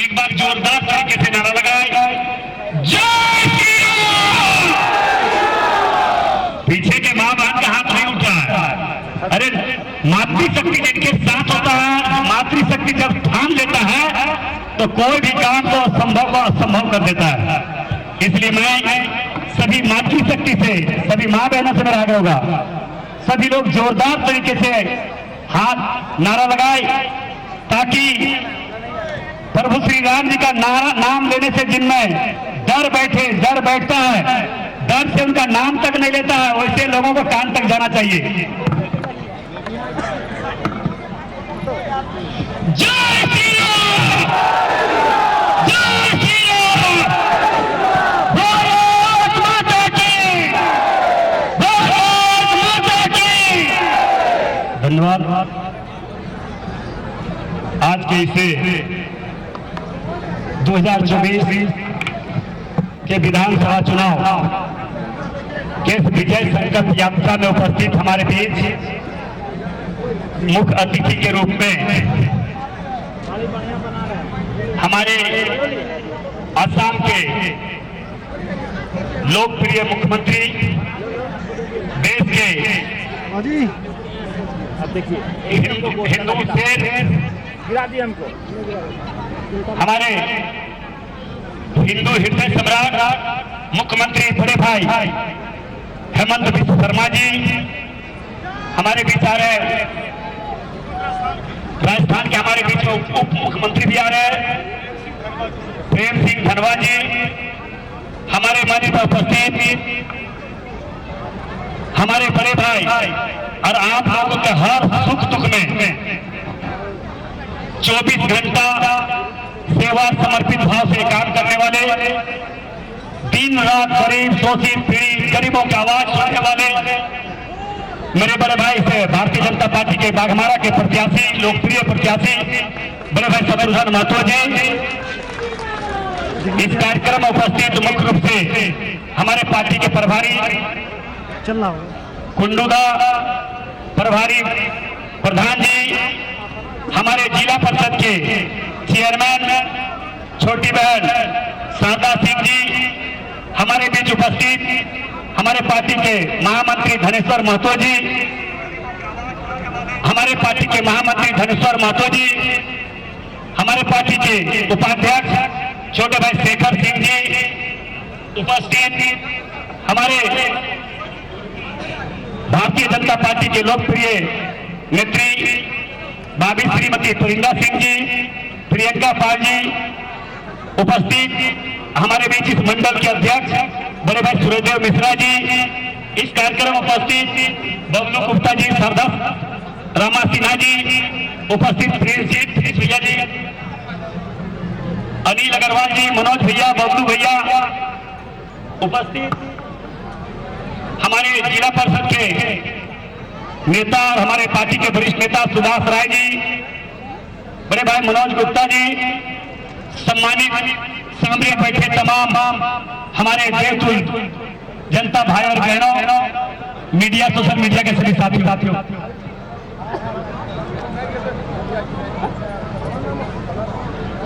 एक बार जोरदार तरीके से नारा लगाए, जय श्री राम। पीछे के मां बहन का हाथ नहीं उठा है। अरे मातृशक्ति जिनके साथ होता है, मातृशक्ति जब थाम लेता है तो कोई भी काम को असंभव को असंभव कर देता है। इसलिए मैं सभी मातृशक्ति से, सभी मां बहनों से मेरा आग्रह होगा, सभी लोग जोरदार तरीके से हाथ नारा लगाए, ताकि प्रभु श्री राम जी का नाम लेने से जिनमें डर बैठता है, डर से उनका नाम तक नहीं लेता है, वैसे लोगों को कान तक जाना चाहिए। जय श्री राम, जय श्री राम, भारत माता की, भारत माता की। धन्यवाद। आज के इसे 2024 के विधानसभा चुनाव के विजय संकल्प यात्रा में उपस्थित हमारे बीच मुख्य अतिथि के रूप में हमारे असम के लोकप्रिय मुख्यमंत्री, देश के हिंदू शेर, हमारे हिंदू हृदय सम्राट मुख्यमंत्री बड़े भाई हेमंत बिस्व शर्मा जी हमारे बीच आ रहे। राजस्थान के हमारे बीच उप मुख्यमंत्री भी आ रहे हैं, प्रेम सिंह धनवा जी हमारे मंच पर उपस्थित, हमारे बड़े भाई और आप लोगों के हर सुख दुख में 24 घंटा सेवा समर्पित भाव से काम करने वाले, दिन रात गरीब शोषित पीड़ित गरीबों की आवाज सुनने वाले मेरे बड़े भाई से भारतीय जनता पार्टी के बाघमारा के प्रत्याशी, लोकप्रिय प्रत्याशी बड़े भाई शत्रुघ्न महतो जी इस कार्यक्रम में उपस्थित। मुख्य रूप से हमारे पार्टी के प्रभारी कुंडूदा प्रभारी प्रधान जी, हमारे जिला परिषद के चेयरमैन छोटी बहन शारदा सिंह जी हमारे बीच उपस्थित, हमारे पार्टी के महामंत्री धनेश्वर महतो जी, हमारे पार्टी के महामंत्री धनेश्वर महतो जी, हमारे पार्टी के उपाध्यक्ष छोटे भाई शेखर सिंह जी उपस्थित, हमारे भारतीय जनता पार्टी के लोकप्रिय नेत्री भाभी श्रीमती तुरिंदा सिंह जी, प्रियंका पाल जी उपस्थित, हमारे बीच इस मंडल के अध्यक्ष बड़े भाई सूर्यदेव मिश्रा जी, इस कार्यक्रम में उपस्थित बबलू गुप्ता जी, सरदार रामा सिन्हा जी उपस्थित, प्रिंस भैया जी, अनिल अग्रवाल जी, मनोज भैया, बबलू भैया उपस्थित, हमारे जिला परिषद के नेता और हमारे पार्टी के वरिष्ठ नेता सुभाष राय जी, बड़े भाई मनोज गुप्ता जी, सम्मानित सामने बैठे तमाम हमारे देवतुल्य जनता भाई और बहनों, मीडिया, सोशल मीडिया के सभी साथियों,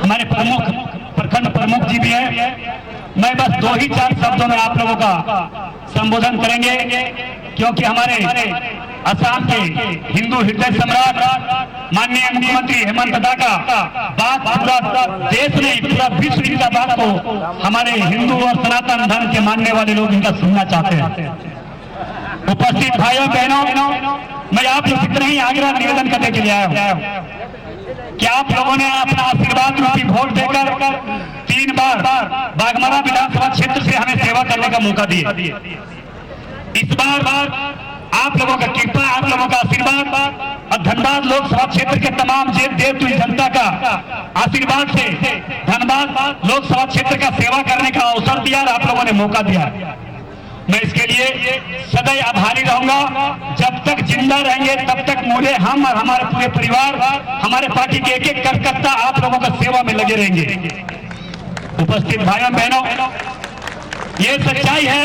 हमारे प्रखंड प्रमुख जी भी हैं। मैं बस 2 ही 4 शब्दों में आप लोगों का संबोधन करेंगे, क्योंकि हमारे असम के हिंदू हृदय सम्राट माननीय मुख्यमंत्री हेमंत दा का बात पूरा देश नहीं, पूरा विश्व इनका बात को हमारे हिंदू और सनातन धर्म के मानने वाले लोग इनका सुनना चाहते हैं। उपस्थित भाइयों बहनों, मैं आप लोग इतना ही आग्रह निवेदन करने के लिए आया हूँ कि आप लोगों ने अपना आशीर्वाद रूपी वोट देकर 3 बार बाघमारा विधानसभा क्षेत्र से हमें सेवा करने का मौका दिए। इस बार आप लोगों का कृपा, आप लोगों का आशीर्वाद और धनबाद लोकसभा क्षेत्र के तमाम देवतुल्य जनता का आशीर्वाद से धनबाद लोकसभा क्षेत्र का सेवा करने का अवसर दिया और आप लोगों ने मौका दिया। मैं इसके लिए सदैव आभारी रहूंगा। जब तक जिंदा रहेंगे तब तक मुझे, हम और हमारे पूरे परिवार, हमारे पार्टी के एक कार्यकर्ता आप लोगों का सेवा में लगे रहेंगे। उपस्थित भाइयों बहनों, ये सच्चाई है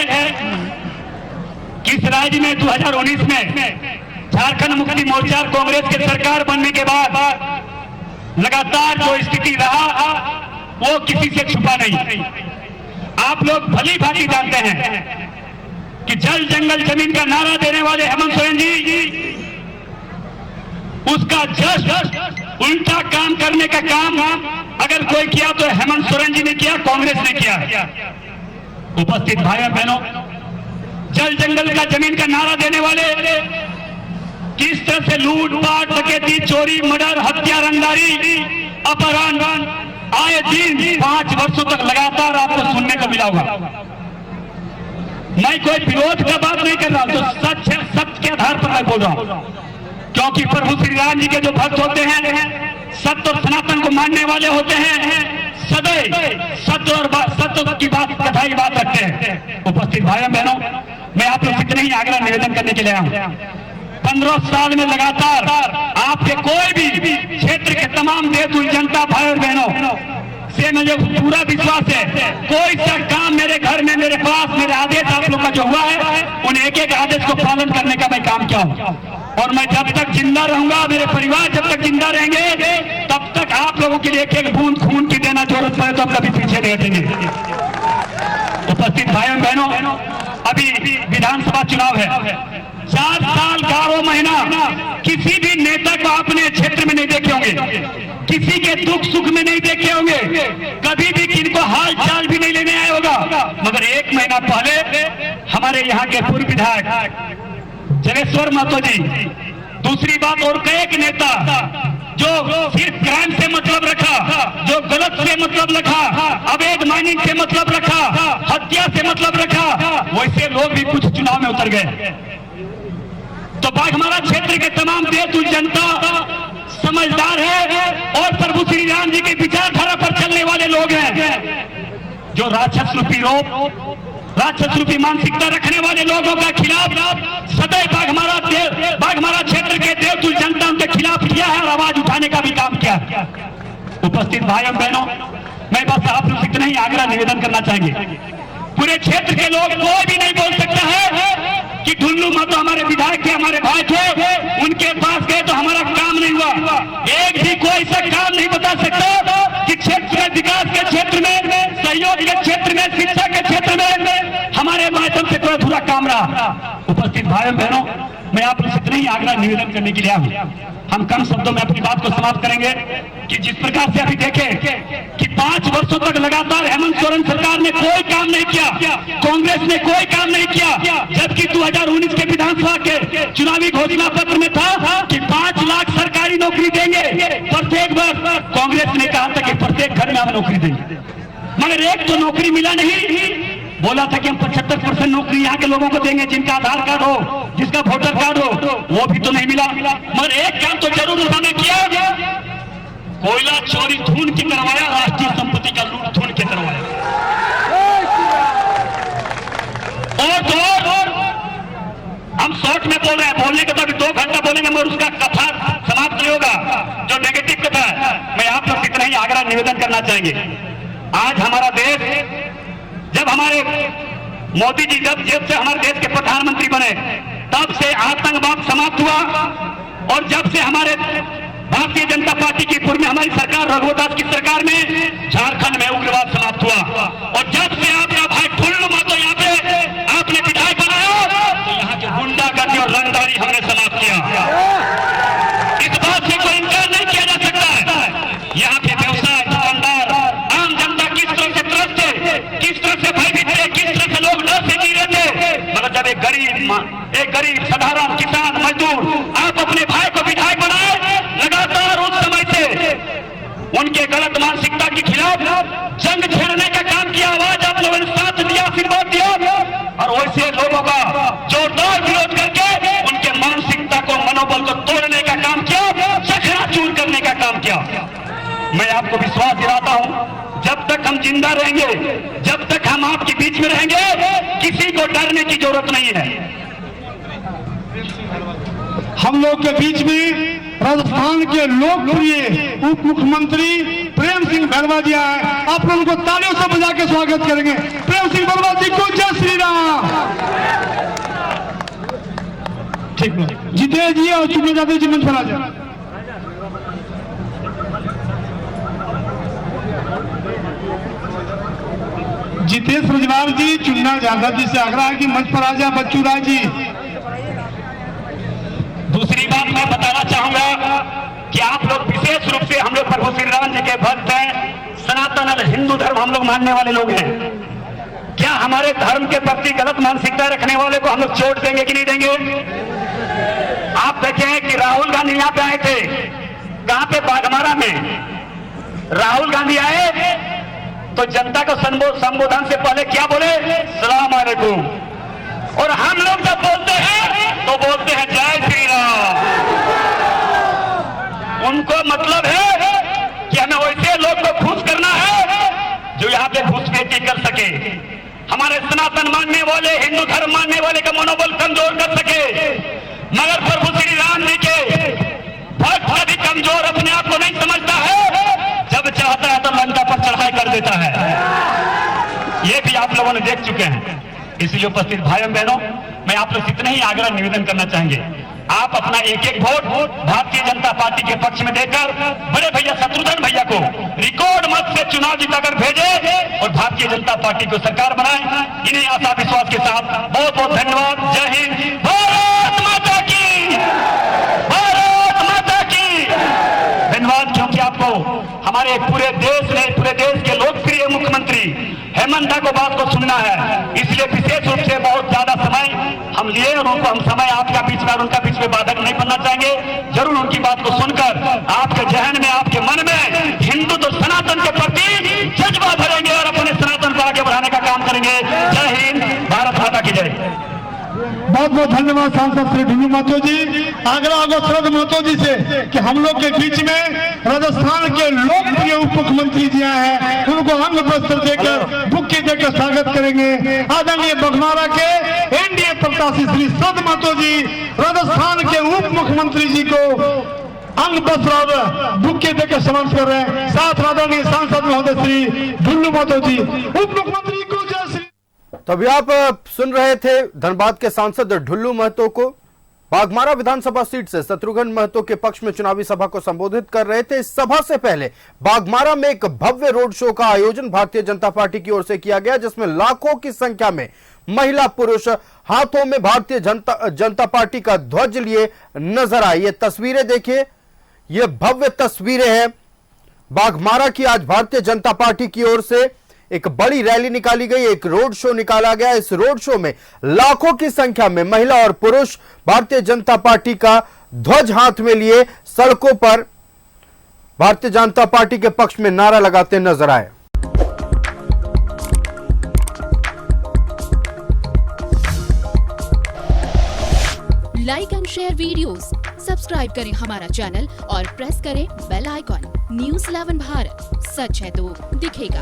कि इस राज्य में 2019 में झारखंड मुक्ति मोर्चा कांग्रेस के सरकार बनने के बाद लगातार जो स्थिति रहा, वो किसी से छुपा नहीं। आप लोग भली भांति जानते हैं कि जल जंगल जमीन का नारा देने वाले हेमंत सोरेन जी, उसका जस्ट उल्टा काम करने का काम अगर कोई किया तो हेमंत सोरेन जी ने किया, कांग्रेस ने किया। उपस्थित भाइयों बहनों, जल जंगल का जमीन का नारा देने वाले किस तरह से लूटपाट, डकैती, चोरी, मर्डर, हत्या, रंगदारी, अपहरण आए दिन 5 वर्षों तक लगातार आपको सुनने को मिला होगा। मैं कोई विरोध का बात नहीं कर रहा हूं, जो सच है सत्य के आधार पर मैं बोल रहा हूं, क्योंकि प्रभु श्री राम जी के जो भक्त होते हैं, सत्य और सनातन को मानने वाले होते हैं, सदैव सत्य की बात, कथा की बात रखते हैं। उपस्थित भाइयों बहनों, मैं आप लोग इतने ही आग्रह निवेदन करने के लिए आया हूं। 15 साल में लगातार आपके कोई भी क्षेत्र के तमाम देशुल जनता भाई और बहनों से मुझे पूरा विश्वास है, कोई सा काम मेरे घर में, मेरे पास, मेरे आदेश आप लोग का जो हुआ है, उन एक एक आदेश को पालन करने का मैं काम किया हूं। और मैं जब तक जिंदा रहूंगा, मेरे परिवार जब तक जिंदा रहेंगे, तब तक आप लोगों के लिए एक एक बूंद खून की देना जरूरत पड़े तो कभी पीछे नहीं हटेंगे। उपस्थित भाइयों बहनों, अभी विधानसभा चुनाव है। 4 साल 11 महीना किसी भी नेता को आपने क्षेत्र में नहीं देखे होंगे, किसी के दुख सुख में नहीं देखे होंगे, कभी भी किनको हाल चाल भी नहीं लेने आए होगा। मगर 1 महीना पहले हमारे यहाँ के पूर्व विधायक जनेश्वर महतो जी, दूसरी बात और कई नेता जो सिर्फ क्राइम से मतलब रखा, जो गलत से मतलब रखा, अवैध माइनिंग से मतलब रखा, हत्या से मतलब रखा, वैसे लोग भी कुछ चुनाव में उतर गए। तो बाघमारा क्षेत्र के तमाम देशुल जनता समझदार है और प्रभु श्री राम जी की विचारधारा पर चलने वाले लोग हैं। जो राक्षस रूपी रोग, राक्षस रूपी मानसिकता रखने वाले लोगों का खिलाफ सदैव बाघमारा क्षेत्र के देशुल जनता उनके खिलाफ किया है और आवाज उठाने का भी काम किया। उपस्थित भाइयों बहनों, मैं बस आप लोग इतना ही आग्रह निवेदन करना चाहेंगे, पूरे क्षेत्र के लोग कोई भी नहीं बोल सकता है कि ढुल्लू महतो हमारे विधायक थे, हमारे भाई थे, उनके पास गए तो हमारा काम नहीं हुआ। एक भी कोई ऐसा काम नहीं बता सकता कि क्षेत्र में, विकास के क्षेत्र में, सहयोग के क्षेत्र में, शिक्षा के क्षेत्र में हमारे माध्यम से कोई अधूरा काम रहा। उपस्थित भाइयों बहनों, मैं आप लोग इतना ही आग्रह निवेदन करने के लिए आया हूं। हम कम शब्दों में अपनी बात को समाप्त करेंगे कि जिस प्रकार से अभी देखें कि 5 वर्षों तक लगातार हेमंत सोरेन सरकार ने कोई काम नहीं किया, कांग्रेस ने कोई काम नहीं किया, जबकि 2019 के विधानसभा के चुनावी घोषणा पत्र में था कि 5 लाख सरकारी नौकरी देंगे प्रत्येक वर्ष। कांग्रेस ने कहा था कि प्रत्येक घर में हम नौकरी देंगे, मगर एक तो नौकरी मिला नहीं। बोला था कि हम 75% नौकरी यहाँ के लोगों को देंगे जिनका आधार कार्ड हो, जिसका वोटर कार्ड हो, वो भी तो नहीं मिला। मगर एक काम तो जरूर उन्होंने किया, कोयला चोरी ढूंढ के करवाया, राष्ट्रीय संपत्ति का लूट ढूंढ के करवाया। और हम शॉर्ट में बोल रहे हैं, बोलने के तो अभी 2 घंटा बोलेंगे मगर उसका कथा समाप्त नहीं होगा। जो नेगेटिव कथा है, मैं आप लोग इतना ही आग्रह निवेदन करना चाहेंगे। आज हमारा देश, जब हमारे मोदी जी जब से हमारे देश के प्रधानमंत्री बने, तब से आतंकवाद समाप्त हुआ। और जब से हमारे भारतीय जनता पार्टी की पूर्व में हमारी सरकार, रघुवर दास की सरकार में, झारखंड में उग्रवाद समाप्त हुआ। और जब से आपका भाई ढुल्लू महतो यहाँ पे आपने विधायक बनाया, तो यहाँ के गुंडागर्दी और रंगदारी हमने समाप्त किया। इस बात से कोई इनकार नहीं किया जा सकता है। यहाँ के व्यवसाय, दुकानदार, आम जनता किस तरह से त्रस्त थे, किस तरह से भयभीत थे, किस तरह से लोग डर से जी रहे थे। मगर जब एक गरीब साधारण किसान मजदूर आप अपने भाई को विधायक बनाए, लगातार उस समय से उनके गलत मानसिकता के खिलाफ जंग छेड़ने का काम किया, आवाज आप लोगों ने साथ दिया, आशीर्वाद दिया और वैसे लोगों का जोरदार विरोध करके उनके मानसिकता को, मनोबल को तोड़ने का काम किया, चकनाचूर करने का काम किया। मैं आपको विश्वास दिलाता हूं, जब तक हम जिंदा रहेंगे, जब तक हम आपके बीच में रहेंगे, किसी को डरने की जरूरत नहीं है। हम लोग के बीच में राजस्थान के लोकप्रिय उप मुख्यमंत्री प्रेम सिंह बरवा जी आए। आप लोगों को तालियों से बजा के स्वागत करेंगे। प्रेम सिंह बरवा जी को जय श्री राम। ठीक है, जीते जी और चुने जाते जी मंच पर आ जाए। जितेश रजवार जी, चुन्ना यादव जी से आग्रह है कि मंच पर आ जाए बच्चू राय जी। दूसरी बात मैं बताना चाहूंगा कि आप लोग विशेष रूप से हम लोग प्रभु श्री राम जी के भक्त हैं, सनातन और हिंदू धर्म हम लोग मानने वाले लोग हैं। क्या हमारे धर्म के प्रति गलत मानसिकता रखने वाले को हम लोग चोट देंगे कि नहीं देंगे? आप देखें कि राहुल गांधी यहाँ पे आए थे, कहां पे? बाघमारा में। राहुल गांधी आए तो जनता को संबोधन से पहले क्या बोले? सलाम अलैकुम। और हम लोग जब बोलते हैं तो बोलते हैं जय श्री राम। उनको मतलब है कि हमें वैसे लोग को खुश करना है जो यहाँ पे घुसपैठी कर सके, हमारे सनातन मानने वाले, हिंदू धर्म मानने वाले का मनोबल कमजोर कर सके। मगर प्रभु श्री राम जी के भक्त भी कमजोर अपने आप को नहीं समझता है, जब चाहता है तो लंका पर चढ़ाई कर देता है। ये भी आप लोगों ने देख चुके हैं। इसलिए उपस्थित भाइयों बहनों, मैं आप लोग इतना ही आग्रह निवेदन करना चाहेंगे, आप अपना एक एक वोट भारतीय जनता पार्टी के पक्ष में देकर बड़े भैया शत्रुघ्न भैया को रिकॉर्ड मत से चुनाव जीताकर भेजे और भारतीय जनता पार्टी को सरकार बनाए। इन्हीं आशा विश्वास के साथ बहुत बहुत धन्यवाद। जय हिंद, भारत माता की, भारत माता की। धन्यवाद। क्योंकि आपको हमारे पूरे देश के लोकप्रिय मुख्यमंत्री हेमंत को बात को सुनना है, इसलिए विशेष रूप से बहुत ज्यादा समय हम लिए और उनको हम समय आपका बीच में और उनका बीच में बाधक नहीं बनना चाहेंगे। जरूर उनकी बात को सुनकर आपके जहन में, आपके मन में हिंदू तो सनातन के प्रति जज्बा भरेंगे और अपने सनातन को आगे बढ़ाने का काम करेंगे। जय हिंद, भारत माता की जय। बहुत बहुत धन्यवाद सांसद श्री ढुल्लू महतो जी। आग्रह होगा शरद महतो जी से कि हम लोग के बीच में राजस्थान के लोकप्रिय उप मुख्यमंत्री जी आए हैं, उनको अंग वस्त्र देकर बुक्के देकर स्वागत करेंगे। आदरणीय बघमारा के एनडीए प्रत्याशी श्री शरद महतो जी राजस्थान के उप मुख्यमंत्री जी को अंग वस्त्र और बुक्के देकर सम्मानित कर रहे हैं। साथ आदरणीय सांसद महोदय श्री ढुल्लू महतो जी, उप मुख्यमंत्री को जय श्री। तो अभी आप सुन रहे थे धनबाद के सांसद ढुल्लू महतो को। बाघमारा विधानसभा सीट से शत्रुघ्न महतो के पक्ष में चुनावी सभा को संबोधित कर रहे थे। इस सभा से पहले बाघमारा में एक भव्य रोड शो का आयोजन भारतीय जनता पार्टी की ओर से किया गया, जिसमें लाखों की संख्या में महिला पुरुष हाथों में भारतीय जनता पार्टी का ध्वज लिए नजर आए। ये तस्वीरें देखिए, ये भव्य तस्वीरें हैं बाघमारा की। आज भारतीय जनता पार्टी की ओर से एक बड़ी रैली निकाली गई, एक रोड शो निकाला गया। इस रोड शो में लाखों की संख्या में महिला और पुरुष भारतीय जनता पार्टी का ध्वज हाथ में लिए सड़कों पर भारतीय जनता पार्टी के पक्ष में नारा लगाते नजर आए। Like and share videos, subscribe करें हमारा चैनल और प्रेस करें बेल आइकॉन। न्यूज़ 11 भारत, सच है तो दिखेगा।